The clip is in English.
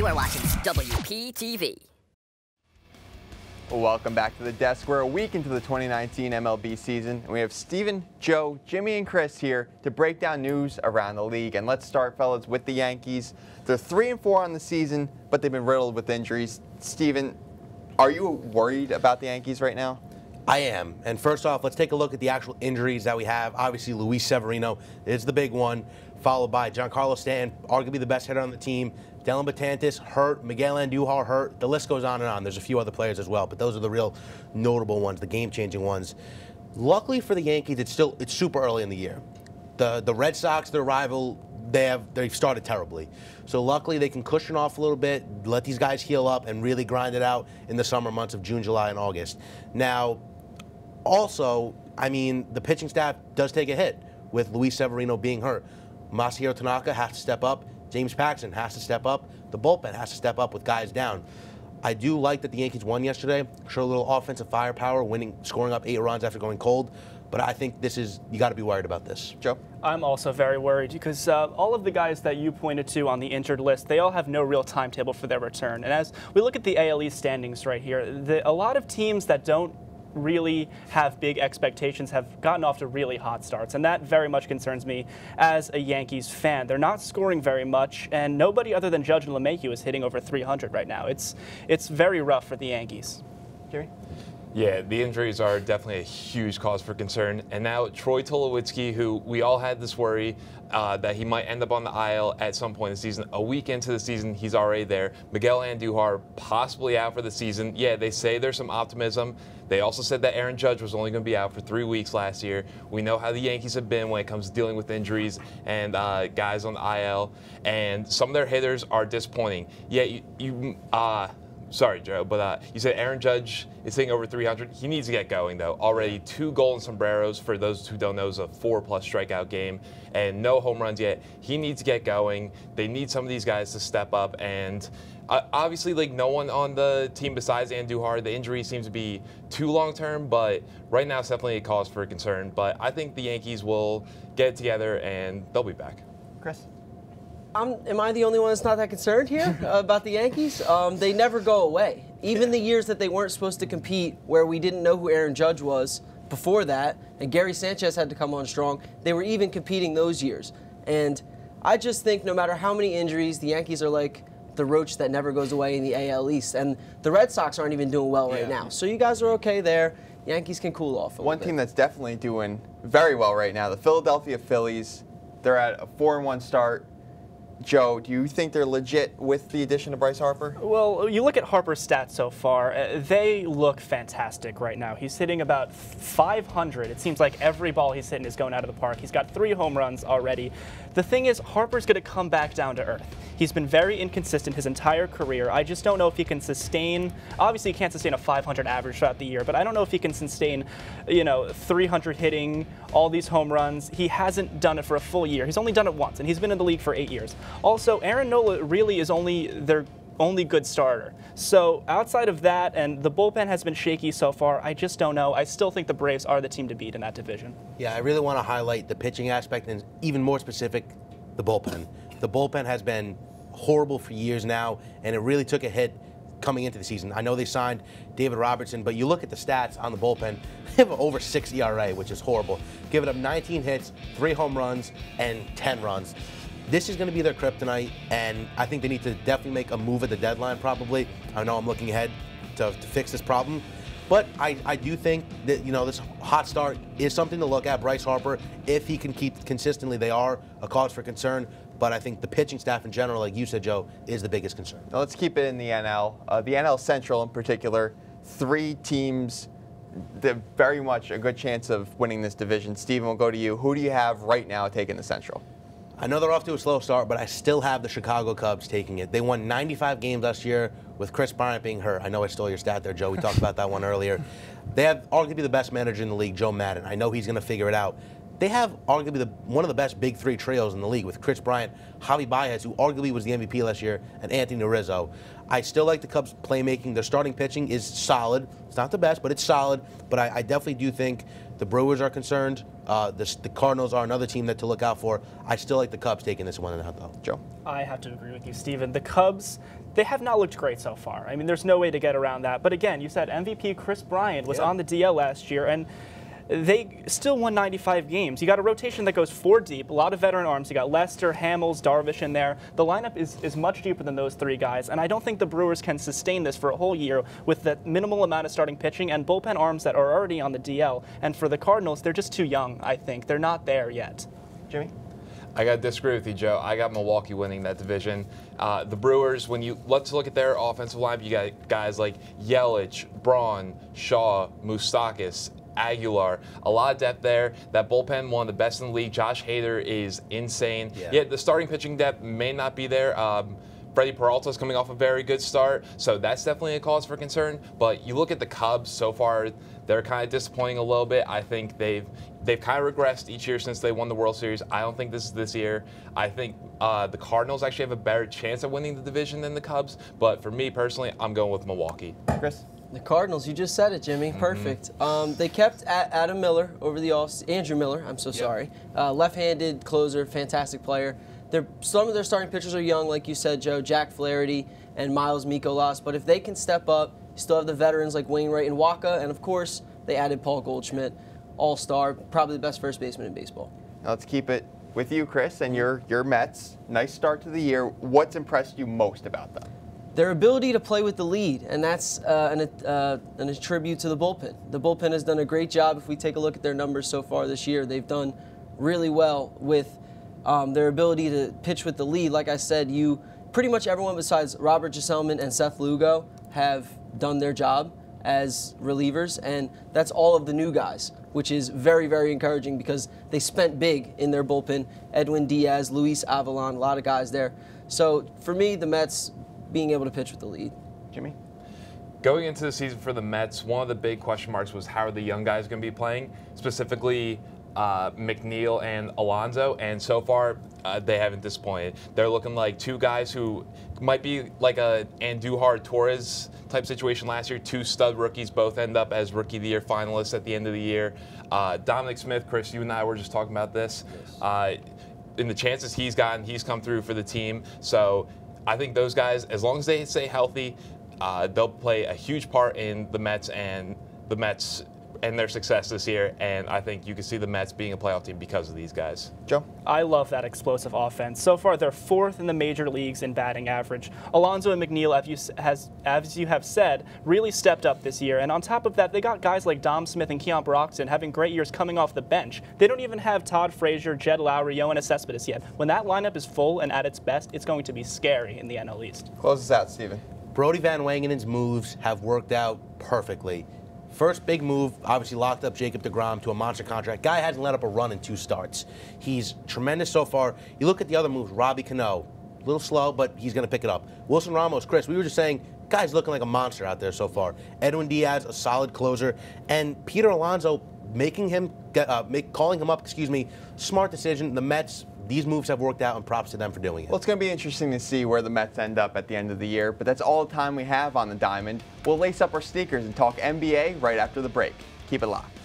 You are watching WPTV. Welcome back to the desk. We're a week into the 2019 MLB season, and we have Steven, Joe, Jimmy, and Chris here to break down news around the league. And let's start, fellas, with the Yankees. They're 3-4 on the season, but they've been riddled with injuries. Steven, are you worried about the Yankees right now? I am. And first off, let's take a look at the actual injuries that we have. Obviously, Luis Severino is the big one, followed by Giancarlo Stanton, arguably the best hitter on the team. Dellin Betances hurt, Miguel Andujar hurt. The list goes on and on. There's a few other players as well, but those are the real notable ones, the game-changing ones. Luckily for the Yankees, it's super early in the year. The Red Sox, their rival, they've started terribly. So luckily they can cushion off a little bit, let these guys heal up, and really grind it out in the summer months of June, July, and August. Now, also, I mean, the pitching staff does take a hit with Luis Severino being hurt. Masahiro Tanaka has to step up. James Paxton has to step up. The bullpen has to step up with guys down. I do like that the Yankees won yesterday. Showed a little offensive firepower, scoring up 8 runs after going cold. But I think you got to be worried about this. Joe? I'm also very worried because all of the guys that you pointed to on the injured list, they all have no real timetable for their return. And as we look at the AL East standings right here, a lot of teams that don't really have big expectations have gotten off to really hot starts, and that very much concerns me as a Yankees fan. They're not scoring very much, and nobody other than Judge and LeMahieu is hitting over 300 right now. It's very rough for the Yankees. Jerry? Yeah, the injuries are definitely a huge cause for concern. And now Troy Tulowitzki, who we all had this worry that he might end up on the IL at some point in the season. A week into the season, he's already there. Miguel Andujar possibly out for the season. Yeah, they say there's some optimism. They also said that Aaron Judge was only going to be out for 3 weeks last year. We know how the Yankees have been when it comes to dealing with injuries and guys on the IL. And some of their hitters are disappointing. Yeah, sorry, Joe, but you said Aaron Judge is hitting over 300. He needs to get going, though. Already 2 golden sombreros, for those who don't know, is a 4+ strikeout game, and no home runs yet. He needs to get going. They need some of these guys to step up, and obviously, like, no one on the team besides Andujar. The injury seems to be too long-term, but right now it's definitely a cause for concern. But I think the Yankees will get it together, and they'll be back. Chris? Am I the only one that's not that concerned here about the Yankees? They never go away. Even the years that they weren't supposed to compete, where we didn't know who Aaron Judge was before that, and Gary Sanchez had to come on strong, they were even competing those years. And I just think no matter how many injuries, the Yankees are like the roach that never goes away in the AL East. And the Red Sox aren't even doing well right now. So you guys are okay there. Yankees can cool off a little bit. One team that's definitely doing very well right now, the Philadelphia Phillies. They're at a 4-1 start. Joe, do you think they're legit with the addition of Bryce Harper? Well, you look at Harper's stats so far, they look fantastic right now. He's hitting about 500. It seems like every ball he's hitting is going out of the park. He's got 3 home runs already. The thing is, Harper's going to come back down to earth. He's been very inconsistent his entire career. I just don't know if he can sustain, obviously he can't sustain a 500 average throughout the year, but I don't know if he can sustain, 300 hitting, all these home runs. He hasn't done it for a full year. He's only done it once, and he's been in the league for 8 years. Also, Aaron Nola really is their only good starter. So outside of that, and the bullpen has been shaky so far, I just don't know. I still think the Braves are the team to beat in that division. Yeah, I really want to highlight the pitching aspect, and even more specific, the bullpen. The bullpen has been horrible for years now, and it really took a hit coming into the season. I know they signed David Robertson, but you look at the stats on the bullpen, they have over 6 ERA, which is horrible. Giving up 19 hits, 3 home runs, and 10 runs. This is going to be their kryptonite, and I think they need to definitely make a move at the deadline probably. I know I'm looking ahead to fix this problem. But I do think that, this hot start is something to look at. Bryce Harper, if he can keep consistently, they are a cause for concern. But I think the pitching staff in general, like you said, Joe, is the biggest concern. Now let's keep it in the NL. The NL Central in particular, 3 teams that have very much a good chance of winning this division. Steven, we'll go to you. Who do you have right now taking the Central? I know they're off to a slow start, but I still have the Chicago Cubs taking it. They won 95 games last year with Chris Bryant being hurt. I know I stole your stat there, Joe. We talked about that one earlier. They have arguably the best manager in the league, Joe Madden. I know he's going to figure it out. They have arguably one of the best big 3 trios in the league with Chris Bryant, Javi Baez, who arguably was the MVP last year, and Anthony Rizzo. I still like the Cubs' playmaking. Their starting pitching is solid. It's not the best, but it's solid. But I definitely do think the Brewers are concerned. The Cardinals are another team to look out for. I still like the Cubs taking this one out, though. Joe? I have to agree with you, Steven. The Cubs, They have not looked great so far. I mean, there's no way to get around that. But again, you said MVP Chris Bryant was on the DL last year, and they still won 95 games. You got a rotation that goes 4 deep, a lot of veteran arms. You got Lester, Hamels, Darvish in there. The lineup is much deeper than those 3 guys, and I don't think the Brewers can sustain this for a whole year with that minimal amount of starting pitching and bullpen arms that are already on the DL. And for the Cardinals, they're just too young, I think. They're not there yet. Jimmy? I got to disagree with you, Joe. I got Milwaukee winning that division. The Brewers, let's look at their offensive lineup. You got guys like Yelich, Braun, Shaw, Moustakas, Aguilar, a lot of depth there. That bullpen, one of the best in the league. Josh Hader is insane. Yeah, the starting pitching depth may not be there. Freddie Peralta's coming off a very good start, so that's definitely a cause for concern. But you look at the Cubs so far, they're kind of disappointing a little bit. I think they've kind of regressed each year since they won the World Series. I don't think this is this year. I think the Cardinals actually have a better chance of winning the division than the Cubs. But for me personally, I'm going with Milwaukee. Chris? The Cardinals, you just said it, Jimmy. Perfect. They kept Adam Miller over the Andrew Miller, I'm so sorry. Left-handed closer, fantastic player. Some of their starting pitchers are young, like you said, Joe, Jack Flaherty and Miles Mikolas. But if they can step up, you still have the veterans like Wainwright and Waka. And, of course, they added Paul Goldschmidt, all-star, probably the best first baseman in baseball. Now let's keep it with you, Chris, and your Mets. Nice start to the year. What's impressed you most about them? Their ability to play with the lead, and that's a tribute to the bullpen. The bullpen has done a great job. If we take a look at their numbers so far this year, they've done really well with their ability to pitch with the lead. Like I said, pretty much everyone besides Robert Gsellman and Seth Lugo have done their job as relievers, and that's all of the new guys, which is very, very encouraging because they spent big in their bullpen. Edwin Diaz, Luis Avalon, a lot of guys there. So for me, the Mets being able to pitch with the lead. Jimmy? Going into the season for the Mets, one of the big question marks was how are the young guys going to be playing, specifically McNeil and Alonso, and so far they haven't disappointed. They're looking like 2 guys who might be like a Andujar Torres type situation last year. 2 stud rookies both end up as Rookie of the Year finalists at the end of the year. Dominic Smith, Chris, you and I were just talking about this. In the chances he's gotten, he's come through for the team. So I think those guys, as long as they stay healthy, they'll play a huge part in the Mets and their success this year, and I think you can see the Mets being a playoff team because of these guys. Joe? I love that explosive offense. So far, they're 4th in the major leagues in batting average. Alonso and McNeil, as you have said, really stepped up this year. And on top of that, they got guys like Dom Smith and Keon Broxton having great years coming off the bench. They don't even have Todd Frazier, Jed Lowry, Yoenis Cespedes yet. When that lineup is full and at its best, it's going to be scary in the NL East. Close us out, Steven. Brody Van Wangenen's moves have worked out perfectly. First big move, obviously locked up Jacob deGrom to a monster contract. Guy hasn't let up a run in 2 starts. He's tremendous so far. You look at the other moves, Robbie Cano, a little slow, but he's going to pick it up. Wilson Ramos, Chris, we were just saying, guy's looking like a monster out there so far. Edwin Diaz, a solid closer. And Peter Alonso, calling him up, smart decision. The Mets, these moves have worked out, and props to them for doing it. Well, it's going to be interesting to see where the Mets end up at the end of the year, but that's all the time we have on the Diamond. We'll lace up our sneakers and talk NBA right after the break. Keep it locked.